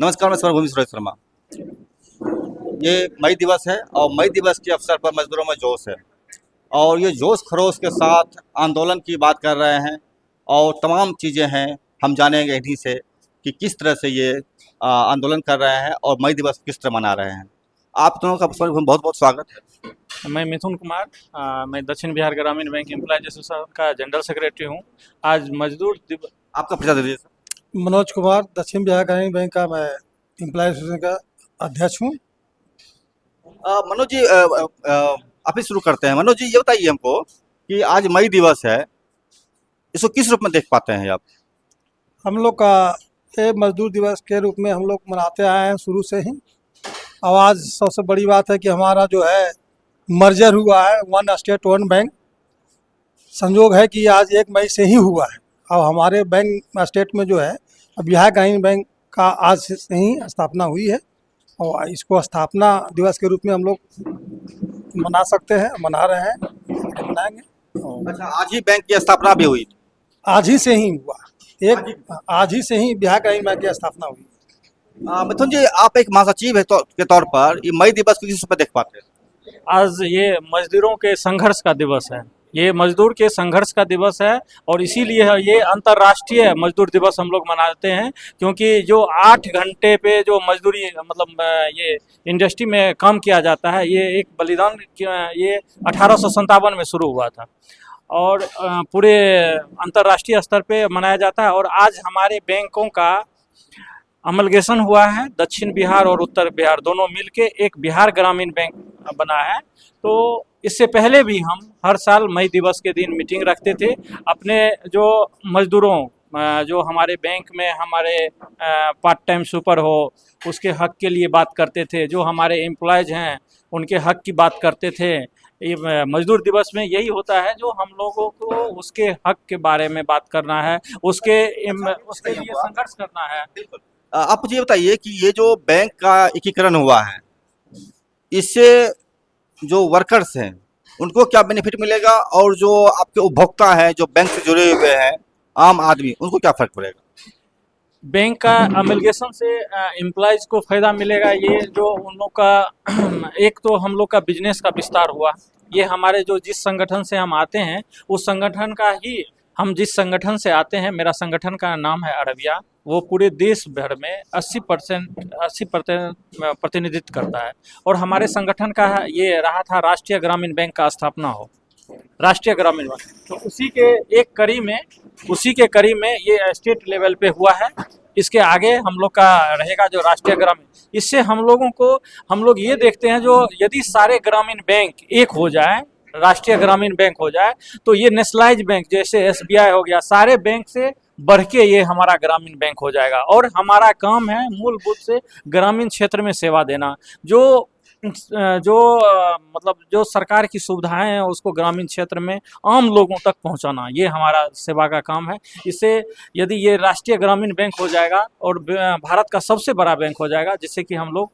नमस्कार, मैं स्वर्ण सुरेश शर्मा। ये मई दिवस है और मई दिवस के अवसर पर मजदूरों में जोश है और ये जोश खरोश के साथ आंदोलन की बात कर रहे हैं और तमाम चीज़ें हैं। हम जानेंगे इन्हीं से कि किस तरह से ये आंदोलन कर रहे हैं और मई दिवस किस तरह मना रहे हैं। आप दोनों का बहुत बहुत स्वागत है। मैं मिथुन कुमार, मैं दक्षिण बिहार ग्रामीण बैंक एम्प्लॉयज एसोसिएशन का जनरल सेक्रेटरी हूँ। आज मजदूर दिवस। आपका परिचय दे दीजिए सर। मनोज कुमार, दक्षिण बिहार ग्रामीण बैंक का मैं एम्प्लॉय एसोसिएशन का अध्यक्ष हूँ। मनोज जी, आप ही शुरू करते हैं। मनोज जी, ये बताइए हमको कि आज मई दिवस है, इसको किस रूप में देख पाते हैं आप? हम लोग का ये मजदूर दिवस के रूप में हम लोग मनाते आए हैं शुरू से ही। और आज सबसे बड़ी बात है कि हमारा जो है मर्जर हुआ है, वन स्टेट वन बैंक। संयोग है कि आज 1 मई से ही हुआ है और हमारे बैंक स्टेट में जो है बिहार ग्रामीण बैंक का आज से ही स्थापना हुई है और इसको स्थापना दिवस के रूप में हम लोग मना सकते हैं, मना रहे हैं, मनाएंगे। अच्छा, आज ही बैंक की स्थापना भी हुई? आज ही से ही हुआ, आज ही से ही बिहार ग्रामीण बैंक की स्थापना हुई। मिथुन जी, आप एक महासचिव है के तौर पर ये मई दिवस को किस रूप में देख पाते हैं? आज ये मजदूरों के संघर्ष का दिवस है, ये मजदूर के संघर्ष का दिवस है और इसीलिए ये अंतर्राष्ट्रीय मजदूर दिवस हम लोग मनाते हैं। क्योंकि जो 8 घंटे पे जो मजदूरी मतलब ये इंडस्ट्री में काम किया जाता है, ये एक बलिदान ये 1857 में शुरू हुआ था और पूरे अंतर्राष्ट्रीय स्तर पे मनाया जाता है। और आज हमारे बैंकों का अमलगेशन हुआ है, दक्षिण बिहार और उत्तर बिहार दोनों मिलके एक बिहार ग्रामीण बैंक बना है। तो इससे पहले भी हम हर साल मई दिवस के दिन मीटिंग रखते थे। अपने जो मजदूरों जो हमारे बैंक में हमारे पार्ट टाइम सुपर हो उसके हक के लिए बात करते थे, जो हमारे एम्प्लॉयज़ हैं उनके हक की बात करते थे। ये मजदूर दिवस में यही होता है, जो हम लोगों को उसके हक के बारे में बात करना है, उसके लिए संघर्ष करना है। आप मुझे ये बताइए कि ये जो बैंक का एकीकरण हुआ है, इससे जो वर्कर्स हैं उनको क्या बेनिफिट मिलेगा और जो आपके उपभोक्ता हैं जो बैंक से जुड़े हुए हैं आम आदमी, उनको क्या फर्क पड़ेगा? बैंक का अमलगेशन से एम्प्लॉयज़ को फ़ायदा मिलेगा। ये जो उन लोग का एक तो हम लोग का बिजनेस का विस्तार हुआ। ये हमारे जो जिस संगठन से हम आते हैं उस संगठन का ही, हम जिस संगठन से आते हैं, मेरा संगठन का नाम है अरबिया, वो पूरे देश भर में 80% प्रतिनिधित्व करता है। और हमारे संगठन का ये रहा था राष्ट्रीय ग्रामीण बैंक का स्थापना हो, राष्ट्रीय ग्रामीण बैंक। तो उसी के करीब में ये स्टेट लेवल पे हुआ है। इसके आगे हम लोग का रहेगा जो राष्ट्रीय ग्रामीण। इससे हम लोग ये देखते हैं, जो यदि सारे ग्रामीण बैंक एक हो जाए, राष्ट्रीय ग्रामीण बैंक हो जाए, तो ये नेशनलाइज बैंक जैसे SBI हो गया, सारे बैंक से बढ़ के ये हमारा ग्रामीण बैंक हो जाएगा। और हमारा काम है मूलभूत से ग्रामीण क्षेत्र में सेवा देना। मतलब जो सरकार की सुविधाएं हैं उसको ग्रामीण क्षेत्र में आम लोगों तक पहुंचाना, ये हमारा सेवा का काम है। इससे यदि ये राष्ट्रीय ग्रामीण बैंक हो जाएगा और भारत का सबसे बड़ा बैंक हो जाएगा, जिससे कि हम लोग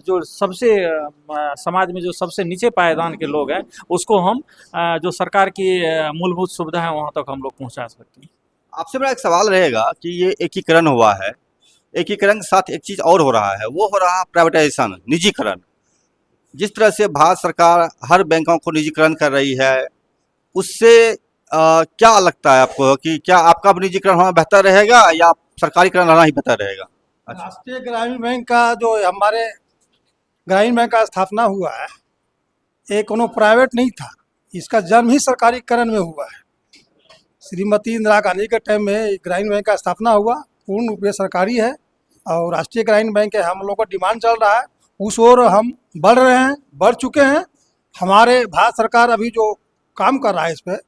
जो सबसे समाज में जो सबसे नीचे पायदान के लोग हैं उसको हम जो सरकार की मूलभूत सुविधा है वहाँ तक हम लोग पहुँचा सकते हैं। आपसे मेरा एक सवाल रहेगा कि ये एकीकरण हुआ है, एकीकरण के साथ एक चीज़ और हो रहा है, वो हो रहा है प्राइवेटाइजेशन, निजीकरण। जिस तरह से भारत सरकार हर बैंकों को निजीकरण कर रही है, उससे क्या लगता है आपको कि क्या आपका भी निजीकरण होना बेहतर रहेगा या सरकारीकरण रहना ही बेहतर रहेगा? अच्छा। राष्ट्रीय ग्रामीण बैंक का जो हमारे ग्रामीण बैंक का स्थापना हुआ है, ये कोनो प्राइवेट नहीं था, इसका जन्म ही सरकारीकरण में हुआ है। श्रीमती इंदिरा गांधी के टाइम में ग्रामीण बैंक का स्थापना हुआ, पूर्ण रूप से सरकारी है और राष्ट्रीय ग्रामीण बैंक है। हम लोग का डिमांड चल रहा है, उस ओर हम बढ़ रहे हैं, बढ़ चुके हैं। हमारे भारत सरकार अभी जो काम कर रहा है इस पर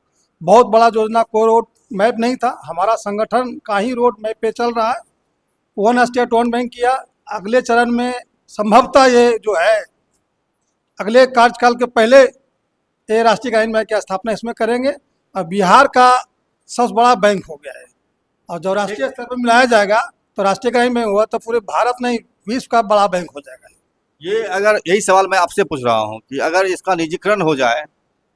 बहुत बड़ा योजना, कोई रोड मैप नहीं था, हमारा संगठन का ही रोड मैप पे चल रहा है। वन स्टेट वन बैंक किया, अगले चरण में संभवतः ये जो है अगले कार्यकाल के पहले ये राष्ट्रीय ग्रामीण बैंक की स्थापना इसमें करेंगे और बिहार का सबसे बड़ा बैंक हो गया है। और जब राष्ट्रीय स्तर पर मिलाया जाएगा तो राष्ट्रीय ग्रामीण बैंक हुआ तो पूरे भारत नहीं विश्व का बड़ा बैंक हो जाएगा। ये अगर यही सवाल मैं आपसे पूछ रहा हूँ कि अगर इसका निजीकरण हो जाए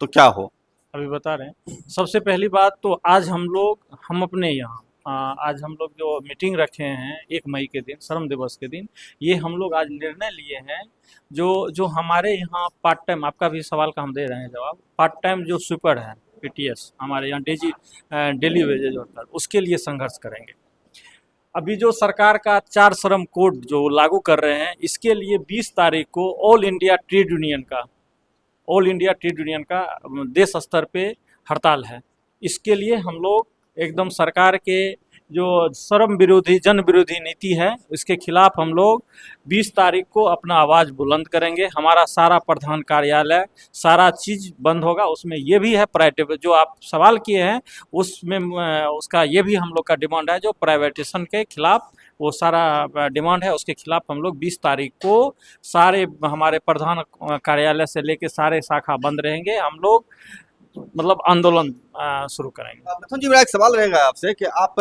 तो क्या हो? अभी बता रहे हैं। सबसे पहली बात तो आज हम अपने यहाँ आज हम लोग जो मीटिंग रखे हैं 1 मई के दिन, श्रम दिवस के दिन, ये हम लोग आज निर्णय लिए हैं, जो जो हमारे यहाँ पार्ट टाइम, आपका भी सवाल का हम दे रहे हैं जवाब, पार्ट टाइम जो स्वीपर है पीटीएस हमारे यहाँ डेली वेजेज वर्कर, उसके लिए संघर्ष करेंगे। अभी जो सरकार का 4 श्रम कोड जो लागू कर रहे हैं, इसके लिए 20 तारीख को ऑल इंडिया ट्रेड यूनियन का देश स्तर पे हड़ताल है। इसके लिए हम लोग एकदम सरकार के जो श्रम विरोधी, जन विरोधी नीति है, इसके खिलाफ हम लोग 20 तारीख को अपना आवाज़ बुलंद करेंगे। हमारा सारा प्रधान कार्यालय, सारा चीज़ बंद होगा। उसमें ये भी है प्राइवेट, जो आप सवाल किए हैं उसमें उसका ये भी हम लोग का डिमांड है, जो प्राइवेटेशन के खिलाफ वो सारा डिमांड है, उसके खिलाफ हम लोग 20 तारीख को सारे हमारे प्रधान कार्यालय से लेके सारे शाखा बंद रहेंगे। हम लोग मतलब आंदोलन शुरू करेंगे। मिथुन जी, मेरा एक सवाल रहेगा आपसे कि आप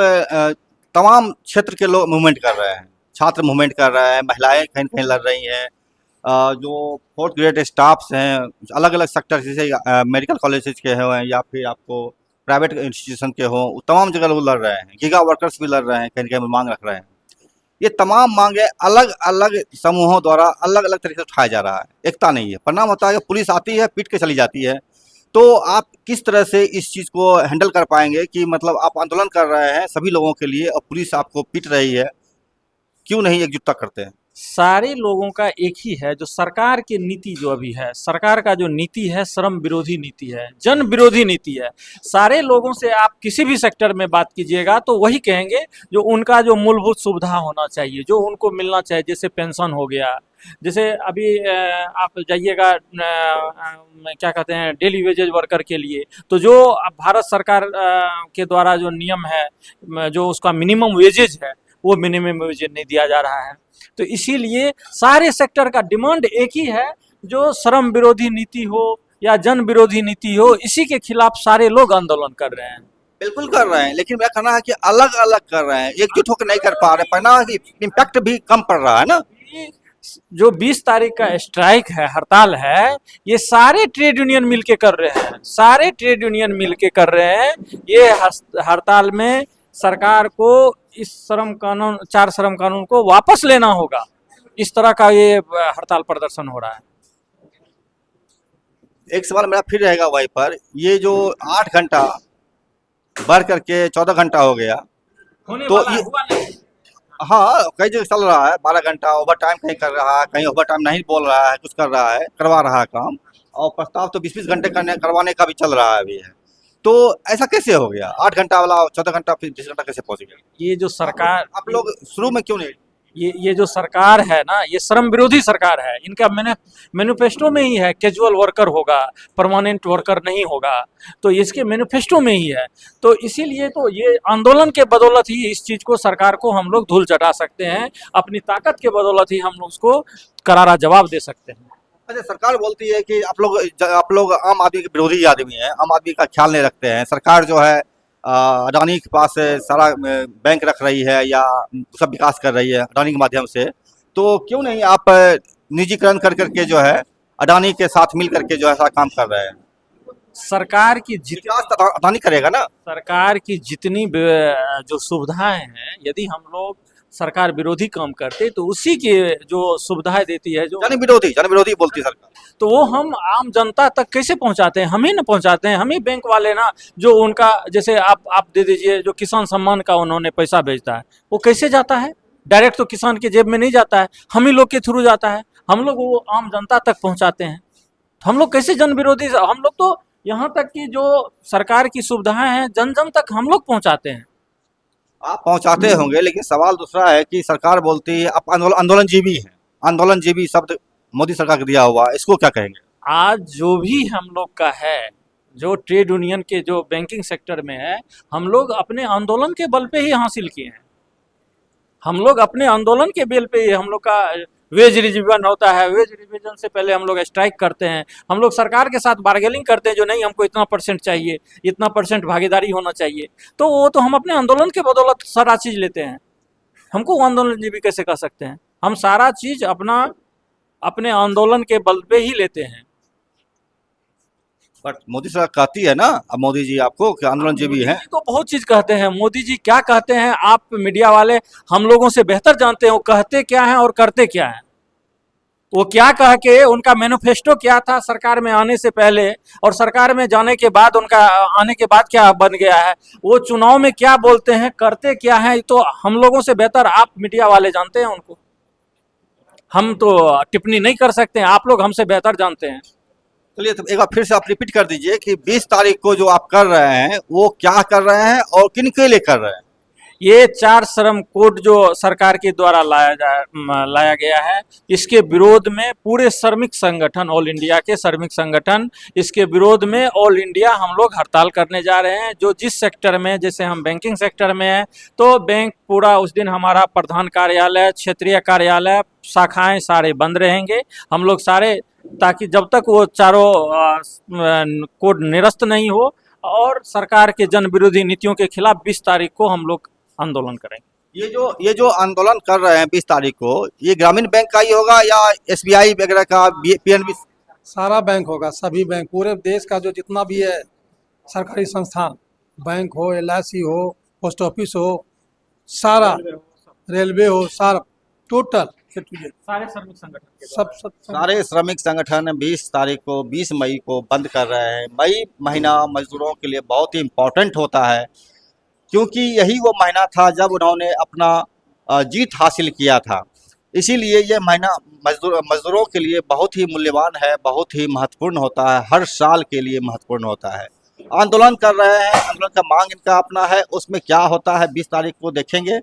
तमाम क्षेत्र के लोग मूवमेंट कर रहे हैं, छात्र मूवमेंट कर रहे हैं, महिलाएं कहीं कहीं लड़ रही हैं, जो 4th ग्रेड स्टाफ्स हैं अलग अलग सेक्टर, जैसे मेडिकल कॉलेजेस के हों या फिर आपको प्राइवेट इंस्टीट्यूशन के हों, तमाम जगह लोग लड़ रहे हैं। गीगा वर्कर्स भी लड़ रहे हैं, कहीं कहीं मांग रख रहे हैं। ये तमाम मांगे अलग अलग समूहों द्वारा अलग अलग तरीके से उठाया जा रहा है, एकता नहीं है। परिणाम होता है कि पुलिस आती है, पीट के चली जाती है। तो आप किस तरह से इस चीज़ को हैंडल कर पाएंगे कि मतलब आप आंदोलन कर रहे हैं सभी लोगों के लिए और पुलिस आपको पीट रही है, क्यों नहीं एकजुटता करते हैं? सारे लोगों का एक ही है, जो सरकार की नीति जो अभी है, सरकार का जो नीति है श्रम विरोधी नीति है, जन विरोधी नीति है। सारे लोगों से आप किसी भी सेक्टर में बात कीजिएगा तो वही कहेंगे जो उनका जो मूलभूत सुविधा होना चाहिए, जो उनको मिलना चाहिए, जैसे पेंशन हो गया, जैसे अभी आप जाइएगा क्या कहते हैं डेली वेजेज वर्कर के लिए, तो जो भारत सरकार के द्वारा जो नियम है, जो उसका मिनिमम वेजेज है, वो मिनिमम वेजेज नहीं दिया जा रहा है। तो इसीलिए सारे सेक्टर का डिमांड एक ही है, जो श्रम विरोधी नीति हो या जन विरोधी नीति हो, इसी के खिलाफ सारे लोग आंदोलन कर रहे हैं। बिल्कुल कर रहे हैं, लेकिन मेरा कहना है कि अलग अलग कर रहे हैं, एकजुट होकर नहीं कर पा रहे। परिणाम इम्पैक्ट भी कम पड़ रहा है ना। जो 20 तारीख का स्ट्राइक है, हड़ताल है, ये सारे ट्रेड यूनियन मिलके कर रहे हैं, सारे ट्रेड यूनियन मिलके कर रहे हैं। ये हड़ताल में सरकार को इस श्रम कानून, 4 श्रम कानून को वापस लेना होगा। इस तरह का ये हड़ताल प्रदर्शन हो रहा है। एक सवाल मेरा फिर रहेगा वहीं पर, ये जो 8 घंटा बढ़ करके 14 घंटा हो गया, तो ये हाँ कई जगह चल रहा है, 12 घंटा ओवर टाइम कहीं कर रहा है, कहीं ओवर टाइम नहीं बोल रहा है, कुछ कर रहा है, करवा रहा है काम, और प्रस्ताव तो 20-20 घंटे करवाने का भी चल रहा है अभी है। तो ऐसा कैसे हो गया? 8 घंटा वाला 14 घंटा फिर 20 घंटा कैसे पहुंच गया? ये जो सरकार, आप लोग शुरू में क्यों नहीं? ये जो सरकार है ना, ये श्रम विरोधी सरकार है। इनका मैनिफेस्टो में ही है कैजुअल वर्कर होगा, परमानेंट वर्कर नहीं होगा, तो इसके मैनिफेस्टो में ही है। तो इसीलिए तो ये आंदोलन के बदौलत ही इस चीज़ को, सरकार को हम लोग धूल चटा सकते हैं, अपनी ताकत के बदौलत ही हम लोग उसको करारा जवाब दे सकते हैं। अच्छा, सरकार बोलती है कि आप लोग आम आदमी के विरोधी आदमी हैं, आम आदमी का ख्याल नहीं रखते हैं। सरकार जो है अडानी के पास सारा बैंक रख रही है या उसका विकास कर रही है अडानी के माध्यम से, तो क्यों नहीं आप निजीकरण कर करके जो है अडानी के साथ मिल करके जो है सारा काम कर रहे हैं? सरकार की विकास तो अडानी करेगा ना। सरकार की जितनी जो सुविधाएं हैं, यदि हम लोग सरकार विरोधी काम करते तो उसी की जो सुविधाएं देती है, जो जन विरोधी बोलती है सरकार, तो वो हम आम जनता तक कैसे पहुंचाते हैं? हम ही ना पहुंचाते हैं, हम ही बैंक वाले ना, जो उनका जैसे आप दे दीजिए, जो किसान सम्मान का उन्होंने पैसा भेजता है, वो कैसे जाता है? डायरेक्ट तो किसान के जेब में नहीं जाता है, हम ही लोग के थ्रू जाता है, हम लोग वो आम जनता तक पहुंचाते हैं। तो हम लोग कैसे जन विरोधी? हम लोग तो यहाँ तक कि जो सरकार की सुविधाएं हैं जन जन तक हम लोग पहुंचाते हैं। आप पहुंचाते होंगे, लेकिन सवाल दूसरा है कि सरकार बोलती है आप आंदोलनजीवी हैं। आंदोलनजीवी शब्द मोदी सरकार को दिया हुआ, इसको क्या कहेंगे? आज जो भी हम लोग का है, जो ट्रेड यूनियन के जो बैंकिंग सेक्टर में है, हम लोग अपने आंदोलन के बल पे ही हासिल किए हैं। हम लोग अपने आंदोलन के बल पे ही, हम लोग का वेज रिविजन होता है, वेज रिविजन से पहले हम लोग स्ट्राइक करते हैं, हम लोग सरकार के साथ बार्गेनिंग करते हैं, जो नहीं हमको इतना % चाहिए, इतना % भागीदारी होना चाहिए। तो वो तो हम अपने आंदोलन के बदौलत सारा चीज़ लेते हैं। हमको आंदोलनजीवी कैसे कह सकते हैं? हम सारा चीज़ अपने आंदोलन के बल पे ही लेते हैं। बट मोदी सरकार कहती है ना, अब मोदी जी आपको कि आंदोलन जी भी हैं। मोदी जी तो बहुत चीज कहते हैं। मोदी जी क्या कहते हैं आप मीडिया वाले हम लोगों से बेहतर जानते हैं, वो कहते क्या हैं और करते क्या हैं। वो क्या कह के, उनका मैनिफेस्टो क्या था सरकार में आने से पहले और सरकार में जाने के बाद, उनका आने के बाद क्या बन गया है, वो चुनाव में क्या बोलते हैं, करते क्या हैं, ये तो हम लोगों से बेहतर आप मीडिया वाले जानते हैं उनको। हम तो टिप्पणी नहीं कर सकते हैं, आप लोग हमसे बेहतर जानते हैं। चलिए तो एक बार फिर से आप रिपीट कर दीजिए कि 20 तारीख को जो आप कर रहे हैं वो क्या कर रहे हैं और किन के लिए कर रहे हैं। ये 4 श्रम कोड जो सरकार के द्वारा लाया गया है, इसके विरोध में पूरे श्रमिक संगठन, ऑल इंडिया के श्रमिक संगठन, इसके विरोध में ऑल इंडिया हम लोग हड़ताल करने जा रहे हैं। जो जिस सेक्टर में, जैसे हम बैंकिंग सेक्टर में है तो बैंक पूरा उस दिन हमारा प्रधान कार्यालय, क्षेत्रीय कार्यालय, शाखाएं सारे बंद रहेंगे हम लोग सारे, ताकि जब तक वो चारों कोड निरस्त नहीं हो और सरकार के जन विरोधी नीतियों के खिलाफ 20 तारीख को हम लोग आंदोलन करेंगे। ये जो आंदोलन कर रहे हैं 20 तारीख को, ये ग्रामीण बैंक का ही होगा या एसबीआई वगैरह का, पीएनबी? सारा बैंक होगा, सभी बैंक, पूरे देश का जो जितना भी है सरकारी संस्थान, बैंक हो, एलआईसी हो, पोस्ट ऑफिस हो, सारा, रेलवे हो, सारा टोटल सारे श्रमिक संगठन सब सारे श्रमिक संगठन 20 तारीख को, 20 मई को बंद कर रहे हैं। मई महीना मजदूरों के लिए बहुत ही इम्पोर्टेंट होता है, क्योंकि यही वो महीना था जब उन्होंने अपना जीत हासिल किया था। इसीलिए ये महीना मजदूरों के लिए बहुत ही मूल्यवान है, बहुत ही महत्वपूर्ण होता है, हर साल के लिए महत्वपूर्ण होता है। आंदोलन कर रहे हैं, आंदोलन का मांग इनका अपना है, उसमें क्या होता है 20 तारीख को देखेंगे।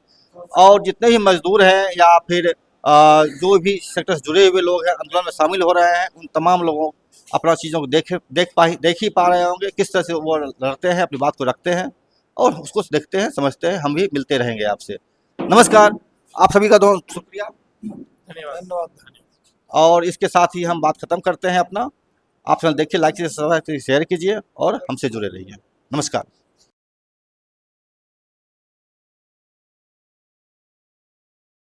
और जितने भी मजदूर हैं या फिर जो भी सेक्टर से जुड़े हुए लोग हैं आंदोलन में शामिल हो रहे हैं, उन तमाम लोगों अपना चीज़ों को देख ही पा रहे होंगे किस तरह से वो लड़ते हैं, अपनी बात को रखते हैं और उसको देखते हैं, समझते हैं। हम भी मिलते रहेंगे आपसे। नमस्कार, आप सभी का बहुत शुक्रिया, धन्यवाद। और इसके साथ ही हम बात खत्म करते हैं अपना। आप चैनल देखिए, लाइक कीजिए, सब्सक्राइब कीजिए, शेयर कीजिए और हमसे जुड़े रहिए। नमस्कार।